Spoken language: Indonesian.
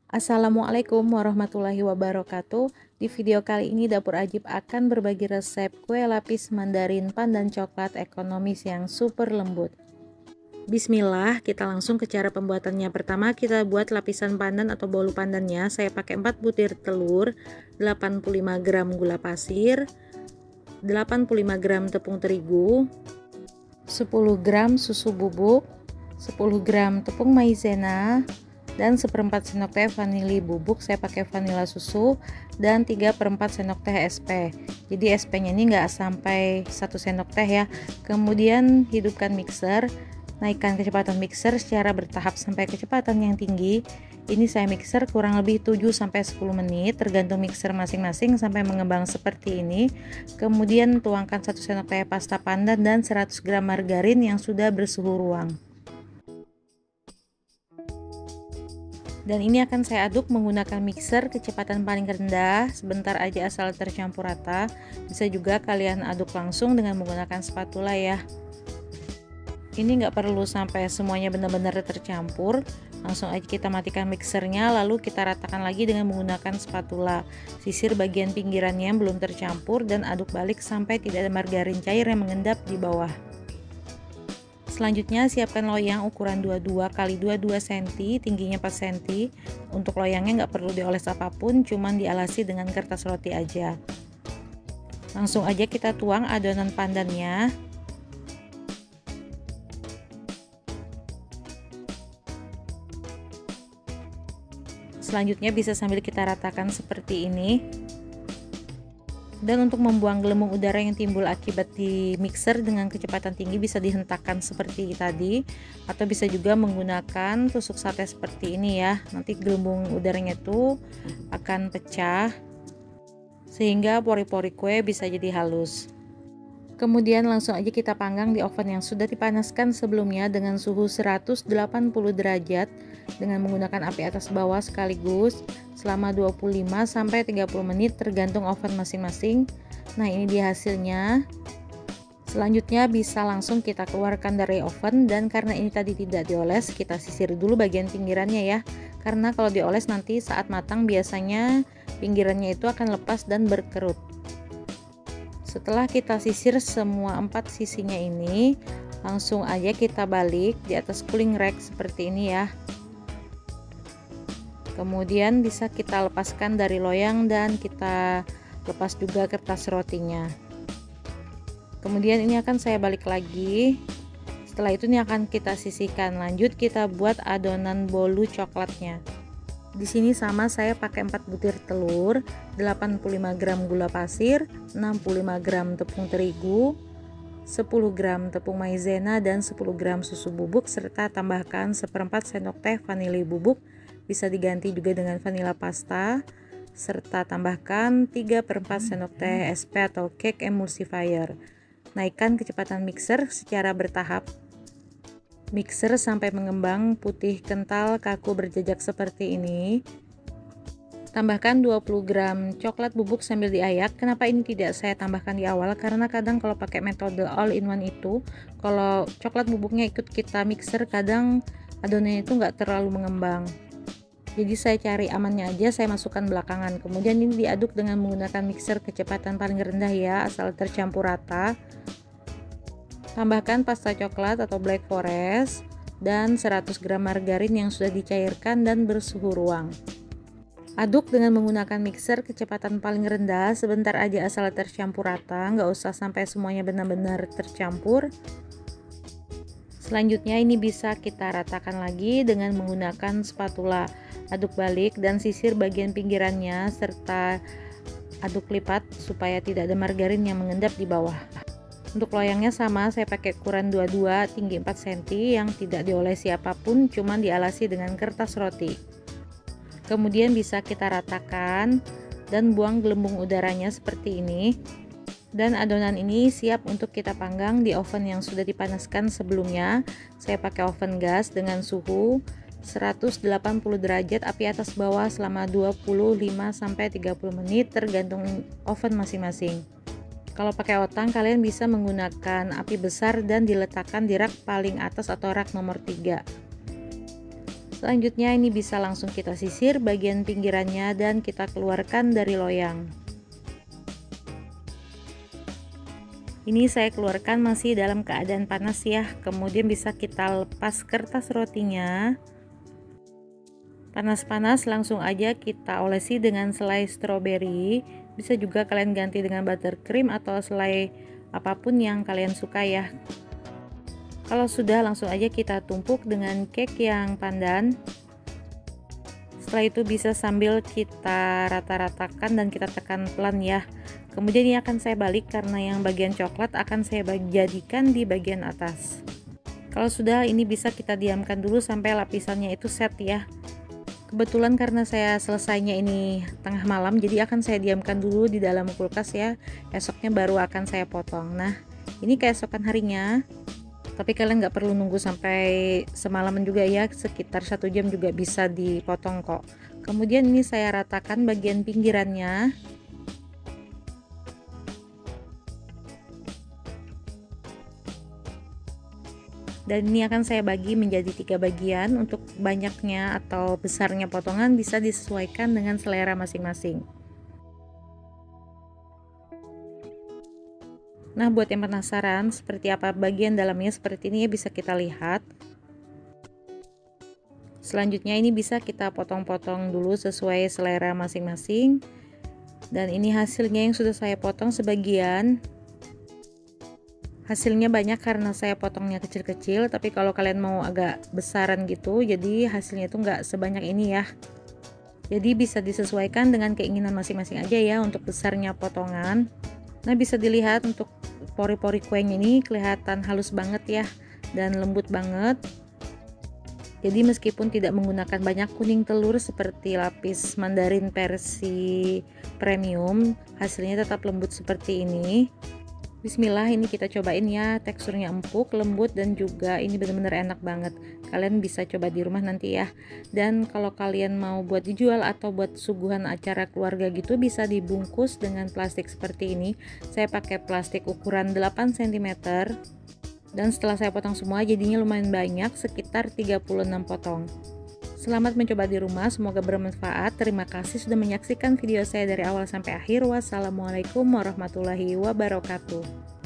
Assalamualaikum warahmatullahi wabarakatuh. Di video kali ini Dapur Ajib akan berbagi resep kue lapis mandarin pandan coklat ekonomis yang super lembut. Bismillah, kita langsung ke cara pembuatannya. Pertama kita buat lapisan pandan atau bolu pandannya. Saya pakai 4 butir telur, 85 gram gula pasir, 85 gram tepung terigu, 10 gram susu bubuk, 10 gram tepung maizena, dan 1/4 sendok teh vanili bubuk. Saya pakai vanila susu, dan 3/4 sendok teh SP. Jadi SP nya ini nggak sampai 1 sendok teh ya. Kemudian hidupkan mixer, naikkan kecepatan mixer secara bertahap sampai kecepatan yang tinggi. Ini saya mixer kurang lebih 7-10 menit tergantung mixer masing-masing sampai mengembang seperti ini. Kemudian tuangkan 1 sendok teh pasta pandan dan 100 gram margarin yang sudah bersuhu ruang. Dan ini akan saya aduk menggunakan mixer kecepatan paling rendah, sebentar aja asal tercampur rata. Bisa juga kalian aduk langsung dengan menggunakan spatula ya. Ini nggak perlu sampai semuanya benar-benar tercampur, langsung aja kita matikan mixernya, lalu kita ratakan lagi dengan menggunakan spatula. Sisir bagian pinggirannya yang belum tercampur dan aduk balik sampai tidak ada margarin cair yang mengendap di bawah. Selanjutnya siapkan loyang ukuran 22 x 22 cm, tingginya 4 cm. Untuk loyangnya nggak perlu dioles apapun, cuman dialasi dengan kertas roti aja. Langsung aja kita tuang adonan pandannya. Selanjutnya bisa sambil kita ratakan seperti ini. Dan untuk membuang gelembung udara yang timbul akibat di mixer dengan kecepatan tinggi bisa dihentakkan seperti tadi, atau bisa juga menggunakan tusuk sate seperti ini ya. Nanti gelembung udaranya itu akan pecah sehingga pori-pori kue bisa jadi halus. Kemudian langsung aja kita panggang di oven yang sudah dipanaskan sebelumnya dengan suhu 180 derajat dengan menggunakan api atas bawah sekaligus selama 25-30 menit tergantung oven masing-masing. Nah, ini dia hasilnya. Selanjutnya bisa langsung kita keluarkan dari oven, dan karena ini tadi tidak dioles, kita sisir dulu bagian pinggirannya ya. Karena kalau dioles nanti saat matang biasanya pinggirannya itu akan lepas dan berkerut. Setelah kita sisir semua 4 sisinya ini, langsung aja kita balik di atas cooling rack seperti ini ya. Kemudian bisa kita lepaskan dari loyang dan kita lepas juga kertas rotinya. Kemudian ini akan saya balik lagi. Setelah itu ini akan kita sisihkan. Lanjut kita buat adonan bolu coklatnya. Di sini sama saya pakai 4 butir telur, 85 gram gula pasir, 65 gram tepung terigu, 10 gram tepung maizena, dan 10 gram susu bubuk, serta tambahkan 1/4 sendok teh vanili bubuk, bisa diganti juga dengan vanila pasta, serta tambahkan 3/4 sendok teh SP atau cake emulsifier. Naikkan kecepatan mixer secara bertahap. Mixer sampai mengembang putih kental kaku berjejak seperti ini. Tambahkan 20 gram coklat bubuk sambil diayak. Kenapa ini tidak saya tambahkan di awal? Karena kadang kalau pakai metode all in one itu, kalau coklat bubuknya ikut kita mixer, kadang adonannya itu nggak terlalu mengembang. Jadi saya cari amannya aja, saya masukkan belakangan. Kemudian ini diaduk dengan menggunakan mixer kecepatan paling rendah ya, asal tercampur rata. Tambahkan pasta coklat atau black forest dan 100 gram margarin yang sudah dicairkan dan bersuhu ruang. Aduk dengan menggunakan mixer kecepatan paling rendah, sebentar aja asal tercampur rata, nggak usah sampai semuanya benar-benar tercampur. Selanjutnya ini bisa kita ratakan lagi dengan menggunakan spatula. Aduk balik dan sisir bagian pinggirannya serta aduk lipat supaya tidak ada margarin yang mengendap di bawah. Untuk loyangnya sama, saya pakai ukuran 22 tinggi 4 cm yang tidak diolesi apapun, cuman dialasi dengan kertas roti. Kemudian bisa kita ratakan dan buang gelembung udaranya seperti ini. Dan adonan ini siap untuk kita panggang di oven yang sudah dipanaskan sebelumnya. Saya pakai oven gas dengan suhu 180 derajat api atas bawah selama 25-30 menit tergantung oven masing-masing. Kalau pakai otang kalian bisa menggunakan api besar dan diletakkan di rak paling atas atau rak nomor 3. Selanjutnya ini bisa langsung kita sisir bagian pinggirannya dan kita keluarkan dari loyang. Ini saya keluarkan masih dalam keadaan panas ya. Kemudian bisa kita lepas kertas rotinya. Panas-panas langsung aja kita olesi dengan selai stroberi. Bisa juga kalian ganti dengan buttercream atau selai apapun yang kalian suka ya. Kalau sudah, langsung aja kita tumpuk dengan cake yang pandan. Setelah itu bisa sambil kita rata-ratakan dan kita tekan pelan ya. Kemudian ini akan saya balik karena yang bagian coklat akan saya jadikan di bagian atas. Kalau sudah, ini bisa kita diamkan dulu sampai lapisannya itu set ya. Kebetulan karena saya selesainya ini tengah malam, jadi akan saya diamkan dulu di dalam kulkas ya. Esoknya baru akan saya potong. Nah, ini keesokan harinya. Tapi kalian nggak perlu nunggu sampai semalaman juga ya, sekitar 1 jam juga bisa dipotong kok. Kemudian ini saya ratakan bagian pinggirannya. Dan ini akan saya bagi menjadi 3 bagian. Untuk banyaknya atau besarnya potongan bisa disesuaikan dengan selera masing-masing. Nah, buat yang penasaran seperti apa bagian dalamnya, seperti ini ya, bisa kita lihat. Selanjutnya ini bisa kita potong-potong dulu sesuai selera masing-masing. Dan ini hasilnya yang sudah saya potong sebagian. Hasilnya banyak karena saya potongnya kecil-kecil, tapi kalau kalian mau agak besaran gitu, jadi hasilnya itu nggak sebanyak ini ya. Jadi bisa disesuaikan dengan keinginan masing-masing aja ya untuk besarnya potongan. Nah, bisa dilihat untuk pori-pori kuenya ini kelihatan halus banget ya dan lembut banget. Jadi meskipun tidak menggunakan banyak kuning telur seperti lapis mandarin versi premium, hasilnya tetap lembut seperti ini. Bismillah, ini kita cobain ya, teksturnya empuk, lembut, dan juga ini benar-benar enak banget. Kalian bisa coba di rumah nanti ya. Dan kalau kalian mau buat dijual atau buat suguhan acara keluarga gitu, bisa dibungkus dengan plastik seperti ini. Saya pakai plastik ukuran 8 cm. Dan setelah saya potong semua, jadinya lumayan banyak, sekitar 36 potong. Selamat mencoba di rumah, semoga bermanfaat. Terima kasih sudah menyaksikan video saya dari awal sampai akhir. Wassalamualaikum warahmatullahi wabarakatuh.